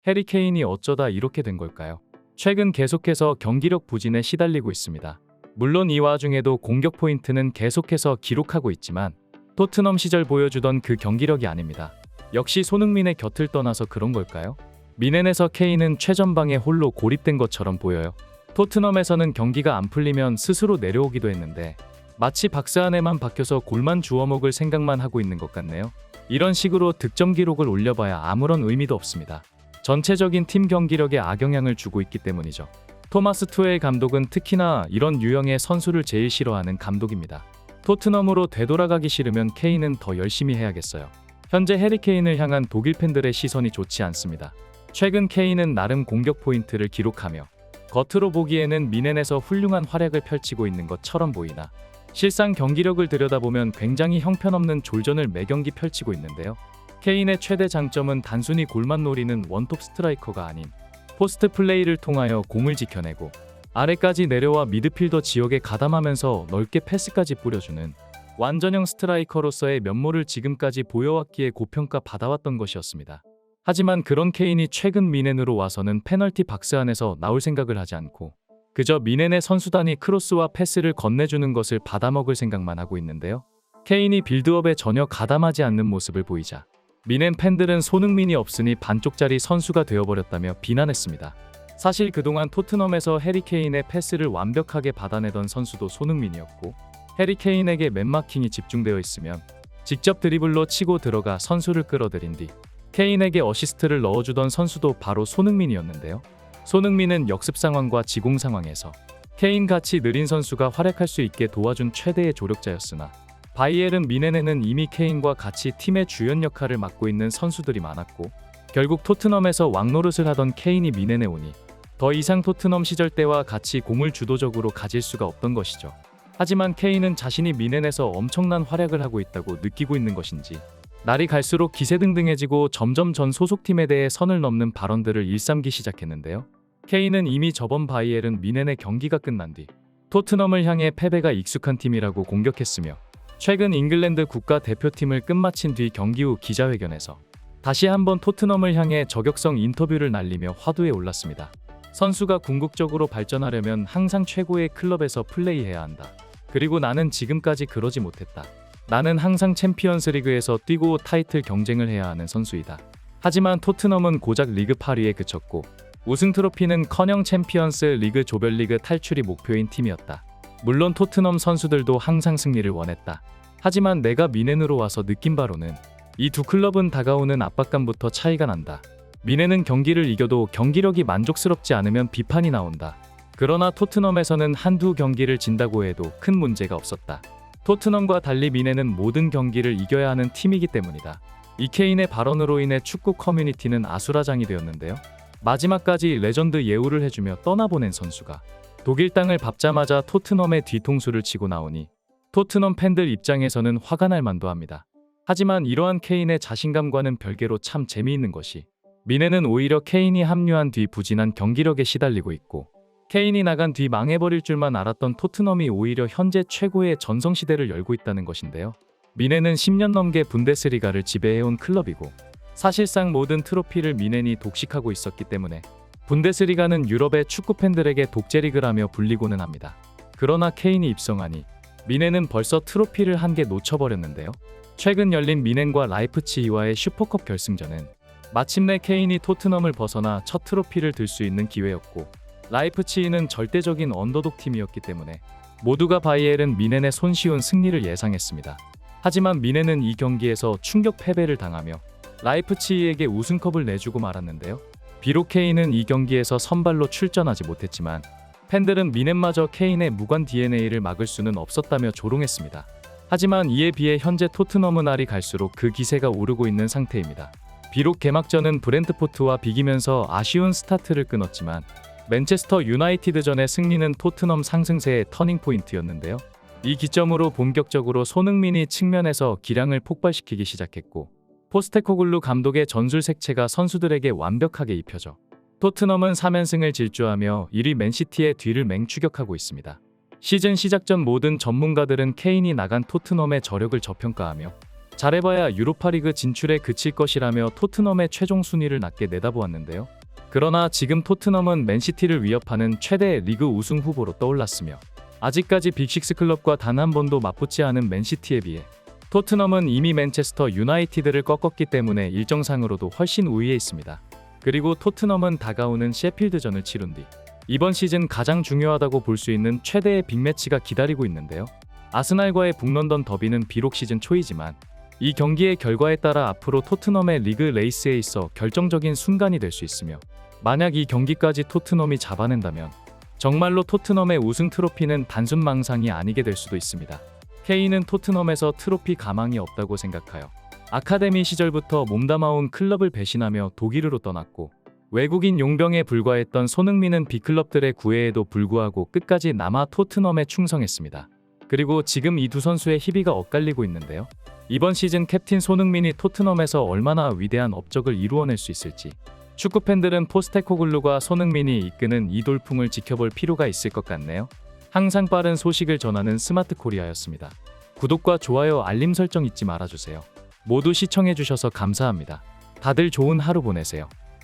해리 케인이 어쩌다 이렇게 된 걸까요? 최근 계속해서 경기력 부진에 시달리고 있습니다. 물론 이 와중에도 공격 포인트는 계속해서 기록하고 있지만 토트넘 시절 보여주던 그 경기력이 아닙니다. 역시 손흥민의 곁을 떠나서 그런 걸까요? 미넨에서 케인은 최전방에 홀로 고립된 것처럼 보여요. 토트넘에서는 경기가 안 풀리면 스스로 내려오기도 했는데 마치 박스 안에만 박혀서 골만 주워 먹을 생각만 하고 있는 것 같네요. 이런 식으로 득점 기록을 올려봐야 아무런 의미도 없습니다. 전체적인 팀 경기력에 악영향을 주고 있기 때문이죠. 토마스 투엘 감독은 특히나 이런 유형의 선수를 제일 싫어하는 감독입니다. 토트넘으로 되돌아가기 싫으면 케인은 더 열심히 해야겠어요. 현재 해리 케인을 향한 독일 팬들의 시선이 좋지 않습니다. 최근 케인은 나름 공격 포인트를 기록하며 겉으로 보기에는 미넨에서 훌륭한 활약을 펼치고 있는 것처럼 보이나 실상 경기력을 들여다보면 굉장히 형편없는 졸전을 매경기 펼치고 있는데요. 케인의 최대 장점은 단순히 골만 노리는 원톱 스트라이커가 아닌 포스트 플레이를 통하여 공을 지켜내고 아래까지 내려와 미드필더 지역에 가담하면서 넓게 패스까지 뿌려주는 완전형 스트라이커로서의 면모를 지금까지 보여왔기에 고평가 받아왔던 것이었습니다. 하지만 그런 케인이 최근 미넨으로 와서는 페널티 박스 안에서 나올 생각을 하지 않고 그저 미넨의 선수단이 크로스와 패스를 건네주는 것을 받아먹을 생각만 하고 있는데요. 케인이 빌드업에 전혀 가담하지 않는 모습을 보이자 미넨 팬들은 손흥민이 없으니 반쪽짜리 선수가 되어버렸다며 비난했습니다. 사실 그동안 토트넘에서 해리 케인의 패스를 완벽하게 받아내던 선수도 손흥민이었고 해리 케인에게 맨마킹이 집중되어 있으면 직접 드리블로 치고 들어가 선수를 끌어들인 뒤 케인에게 어시스트를 넣어주던 선수도 바로 손흥민이었는데요. 손흥민은 역습 상황과 지공 상황에서 케인같이 느린 선수가 활약할 수 있게 도와준 최대의 조력자였으나 바이에른 미넨에는 이미 케인과 같이 팀의 주연 역할을 맡고 있는 선수들이 많았고 결국 토트넘에서 왕노릇을 하던 케인이 미넨에 오니 더 이상 토트넘 시절 때와 같이 공을 주도적으로 가질 수가 없던 것이죠. 하지만 케인은 자신이 미넨에서 엄청난 활약을 하고 있다고 느끼고 있는 것인지 날이 갈수록 기세등등해지고 점점 전 소속팀에 대해 선을 넘는 발언들을 일삼기 시작했는데요. 케인은 이미 저번 바이에른 미넨의 경기가 끝난 뒤 토트넘을 향해 패배가 익숙한 팀이라고 공격했으며 최근 잉글랜드 국가대표팀을 끝마친 뒤 경기 후 기자회견에서 다시 한번 토트넘을 향해 저격성 인터뷰를 날리며 화두에 올랐습니다. 선수가 궁극적으로 발전하려면 항상 최고의 클럽에서 플레이해야 한다. 그리고 나는 지금까지 그러지 못했다. 나는 항상 챔피언스 리그에서 뛰고 타이틀 경쟁을 해야 하는 선수이다. 하지만 토트넘은 고작 리그 8위에 그쳤고 우승 트로피는커녕 챔피언스 리그 조별리그 탈출이 목표인 팀이었다. 물론 토트넘 선수들도 항상 승리를 원했다. 하지만 내가 미넨으로 와서 느낀 바로는 이 두 클럽은 다가오는 압박감부터 차이가 난다. 미넨은 경기를 이겨도 경기력이 만족스럽지 않으면 비판이 나온다. 그러나 토트넘에서는 한두 경기를 진다고 해도 큰 문제가 없었다. 토트넘과 달리 미넨은 모든 경기를 이겨야 하는 팀이기 때문이다. 이 케인의 발언으로 인해 축구 커뮤니티는 아수라장이 되었는데요. 마지막까지 레전드 예우를 해주며 떠나보낸 선수가 독일 땅을 밟자마자 토트넘의 뒤통수를 치고 나오니 토트넘 팬들 입장에서는 화가 날 만도 합니다. 하지만 이러한 케인의 자신감과는 별개로 참 재미있는 것이 미넨은 오히려 케인이 합류한 뒤 부진한 경기력에 시달리고 있고 케인이 나간 뒤 망해버릴 줄만 알았던 토트넘이 오히려 현재 최고의 전성시대를 열고 있다는 것인데요. 미넨은 10년 넘게 분데스리가를 지배해온 클럽이고 사실상 모든 트로피를 미넨이 독식하고 있었기 때문에 분데스리가는 유럽의 축구 팬들에게 독재리그라며 불리고는 합니다. 그러나 케인이 입성하니 미넨은 벌써 트로피를 한 개 놓쳐버렸는데요. 최근 열린 미넨과 라이프치히와의 슈퍼컵 결승전은 마침내 케인이 토트넘을 벗어나 첫 트로피를 들 수 있는 기회였고 라이프치히는 절대적인 언더독 팀이었기 때문에 모두가 바이에른 미넨의 손쉬운 승리를 예상했습니다. 하지만 미넨은 이 경기에서 충격 패배를 당하며 라이프치히에게 우승컵을 내주고 말았는데요. 비록 케인은 이 경기에서 선발로 출전하지 못했지만 팬들은 미넨마저 케인의 무관 DNA를 막을 수는 없었다며 조롱했습니다. 하지만 이에 비해 현재 토트넘은 날이 갈수록 그 기세가 오르고 있는 상태입니다. 비록 개막전은 브렌트포트와 비기면서 아쉬운 스타트를 끊었지만 맨체스터 유나이티드전의 승리는 토트넘 상승세의 터닝포인트였는데요. 이 기점으로 본격적으로 손흥민이 측면에서 기량을 폭발시키기 시작했고 포스테코글루 감독의 전술 색채가 선수들에게 완벽하게 입혀져 토트넘은 3연승을 질주하며 1위 맨시티의 뒤를 맹추격하고 있습니다. 시즌 시작 전 모든 전문가들은 케인이 나간 토트넘의 저력을 저평가하며 잘해봐야 유로파리그 진출에 그칠 것이라며 토트넘의 최종 순위를 낮게 내다보았는데요. 그러나 지금 토트넘은 맨시티를 위협하는 최대 리그 우승 후보로 떠올랐으며 아직까지 빅식스 클럽과 단 한 번도 맞붙지 않은 맨시티에 비해 토트넘은 이미 맨체스터 유나이티드를 꺾었기 때문에 일정상으로도 훨씬 우위에 있습니다. 그리고 토트넘은 다가오는 셰필드전을 치룬 뒤 이번 시즌 가장 중요하다고 볼 수 있는 최대의 빅매치가 기다리고 있는데요. 아스날과의 북런던 더비는 비록 시즌 초이지만 이 경기의 결과에 따라 앞으로 토트넘의 리그 레이스에 있어 결정적인 순간이 될 수 있으며 만약 이 경기까지 토트넘이 잡아낸다면 정말로 토트넘의 우승 트로피는 단순 망상이 아니게 될 수도 있습니다. 케인은 토트넘에서 트로피 가망이 없다고 생각하여 아카데미 시절부터 몸담아온 클럽을 배신하며 독일으로 떠났고 외국인 용병에 불과했던 손흥민은 빅클럽들의 구애에도 불구하고 끝까지 남아 토트넘에 충성했습니다. 그리고 지금 이 두 선수의 희비가 엇갈리고 있는데요. 이번 시즌 캡틴 손흥민이 토트넘에서 얼마나 위대한 업적을 이루어낼 수 있을지 축구팬들은 포스테코글루가 손흥민이 이끄는 이 돌풍을 지켜볼 필요가 있을 것 같네요. 항상 빠른 소식을 전하는 스마트 코리아였습니다. 구독과 좋아요 알림 설정 잊지 말아주세요. 모두 시청해주셔서 감사합니다. 다들 좋은 하루 보내세요.